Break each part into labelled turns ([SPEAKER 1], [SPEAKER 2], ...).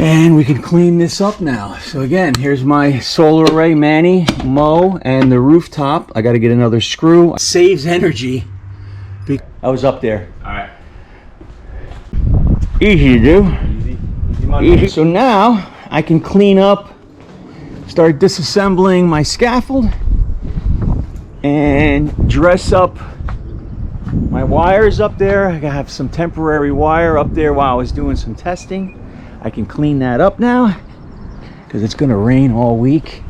[SPEAKER 1] And we can clean this up now. So again, here's my solar array Manny, Mo, and the rooftop. I got to get another screw. Saves energy. I was up there.
[SPEAKER 2] All right.
[SPEAKER 1] Easy to do.
[SPEAKER 2] Easy money.
[SPEAKER 1] Easy. So now I can clean up, start disassembling my scaffold, and dress up my wires up there. I have some temporary wire up there while I was doing some testing. I can clean that up now because it's going to rain all week.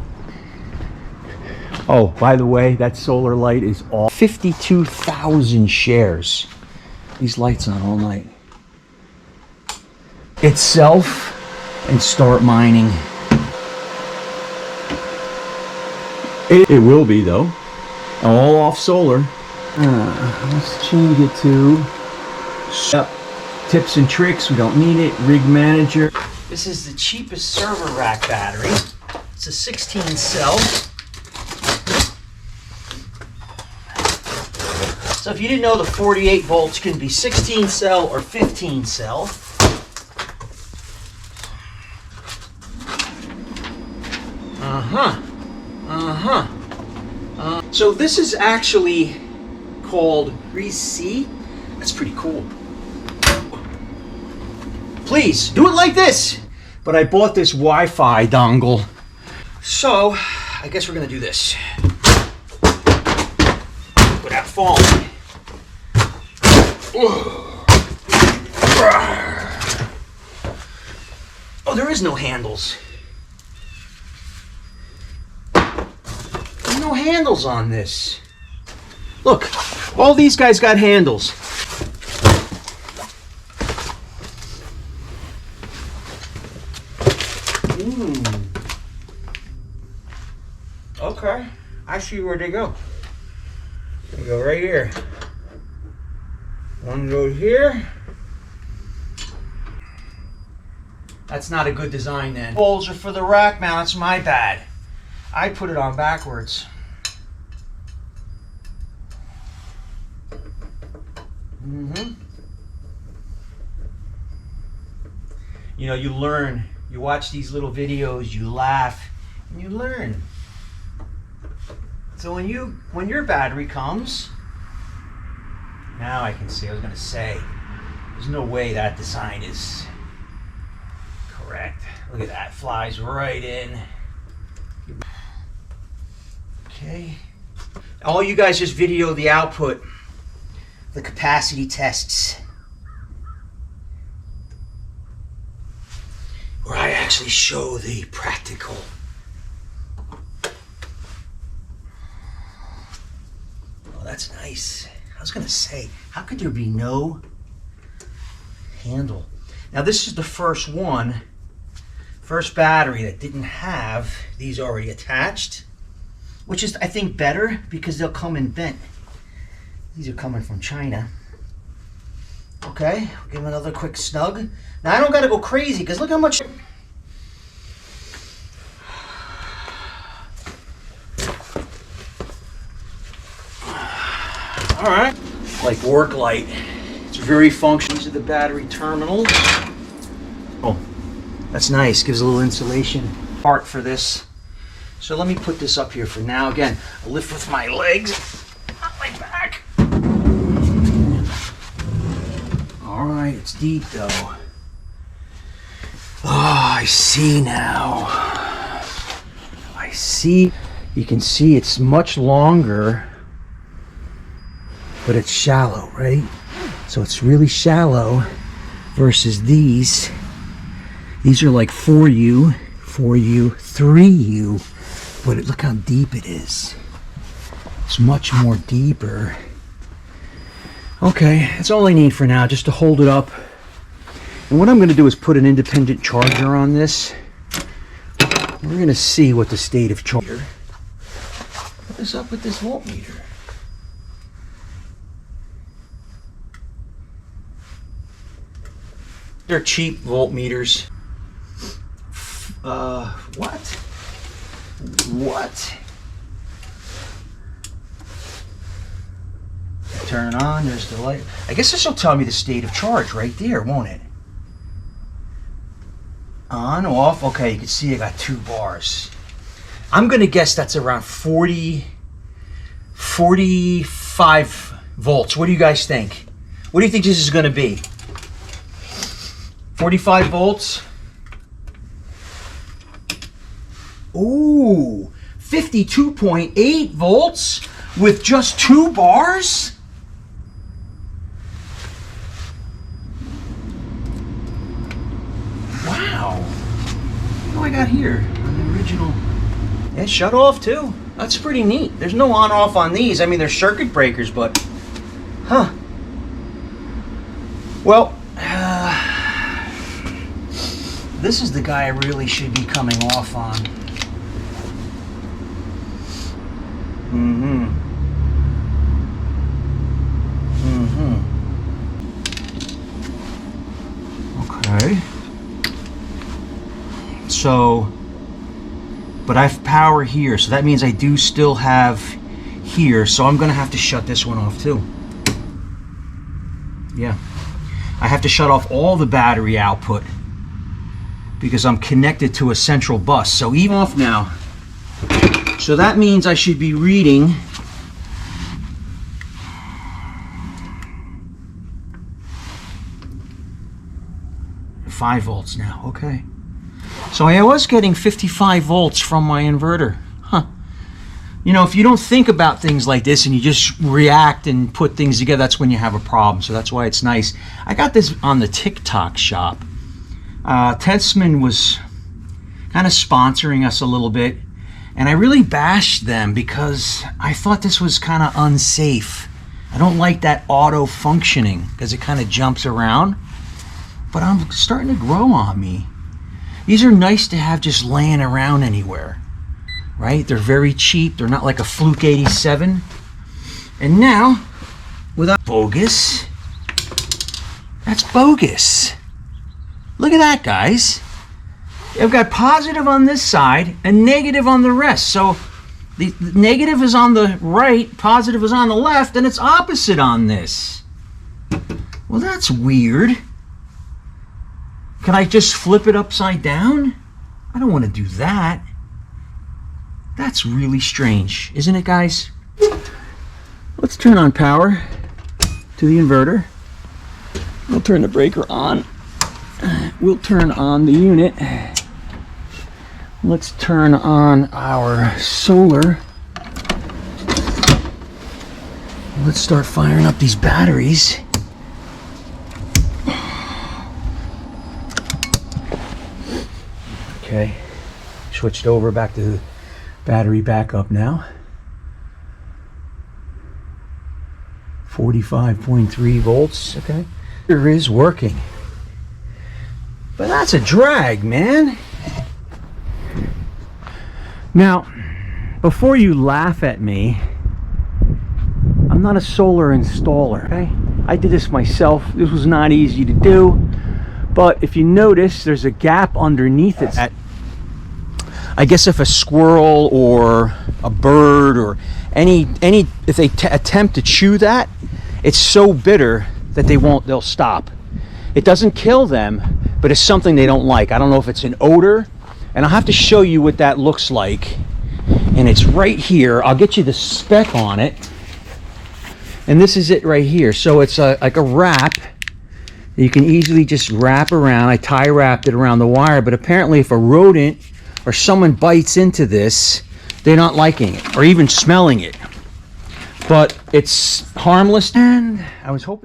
[SPEAKER 1] Oh, by the way, that solar light is off. 52,000 shares. These lights on all night. Itself and start mining. It will be though. All off solar. Let's change it to tips and tricks. We don't need it. Rig manager. This is the cheapest server rack battery. It's a 16 cell. So if you didn't know, the 48 volts can be 16 cell or 15 cell. So this is actually called 3C. That's pretty cool. Please do it like this. But I bought this Wi-Fi dongle. So I guess we're gonna do this without falling. Oh, there is no handles. There's no handles on this. Look, all these guys got handles. Okay, I see where they go. They go right here. One goes here. That's not a good design then. Holes are for the rack mounts, my bad. I put it on backwards. You know, you learn. You watch these little videos, you laugh, and you learn. So when your battery comes, now I can see. I was gonna say, there's no way that design is correct. Look at that, flies right in. Okay. All you guys just video the output, the capacity tests, where I actually show the practical. Oh, that's nice. I was gonna say, how could there be no handle? Now this is the first battery that didn't have these already attached, which is, I think, better because they'll come in bent. These are coming from China. Okay, we'll give them another quick snug. Now I don't gotta go crazy because look how much. All right, like work light. It's very functional. These are the battery terminals. Oh, that's nice. Gives a little insulation part for this. So let me put this up here for now. Again, I'll lift with my legs, not my back. All right, it's deep though. Oh, I see now. I see. You can see it's much longer, but it's shallow, right? So it's really shallow versus these. These are like 4U, 3U, but look how deep it is. It's much more deeper. Okay, that's all I need for now, just to hold it up. And what I'm going to do is put an independent charger on this. We're going to see what the state of charger. What is up with this voltmeter? They're cheap voltmeters. What? Turn it on, there's the light. I guess this will tell me the state of charge right there, won't it? On, off. Okay, you can see I got 2 bars. I'm going to guess that's around 45 volts. What do you guys think? What do you think this is going to be? 45 volts? Ooh, 52.8 volts with just 2 bars? Wow. What do I got here on the original? It shut off too. That's pretty neat. There's no on off on these. I mean, they're circuit breakers, but huh. Well, this is the guy I really should be coming off on. Okay. So, but I have power here, so that means I do still have here, so I'm going to have to shut this one off too. Yeah. I have to shut off all the battery output because I'm connected to a central bus. So even off now. So that means I should be reading 5 volts now. Okay. So I was getting 55 volts from my inverter. Huh. You know, if you don't think about things like this and you just react and put things together, that's when you have a problem. So that's why it's nice. I got this on the TikTok shop. Tensman was kind of sponsoring us a little bit, and I really bashed them because I thought this was kind of unsafe. I don't like that auto functioning because it kind of jumps around, but I'm starting to grow on me. These are nice to have just laying around anywhere, right? They're very cheap. They're not like a Fluke 87. And now, without bogus, that's bogus. Look at that, guys. I've got positive on this side and negative on the rest. So the negative is on the right, positive is on the left, and it's opposite on this. Well, that's weird. Can I just flip it upside down? I don't want to do that. That's really strange, isn't it, guys? Let's turn on power to the inverter. We'll turn the breaker on. We'll turn on the unit. Let's turn on our solar. Let's start firing up these batteries. Okay, switched over back to battery backup now. 45.3 volts, okay. It is working. But that's a drag, man. Now, before you laugh at me, I'm not a solar installer, okay? I did this myself. This was not easy to do. But if you notice, there's a gap underneath it. I guess if a squirrel or a bird or if they attempt to chew that, it's so bitter that they'll stop. It doesn't kill them, but it's something they don't like. I don't know if it's an odor, and I'll have to show you what that looks like. And it's right here. I'll get you the spec on it. And this is it right here. So it's like a wrap. You can easily just wrap around. I tie wrapped it around the wire, but apparently if a rodent or someone bites into this, they're not liking it or even smelling it. But it's harmless, and I was hoping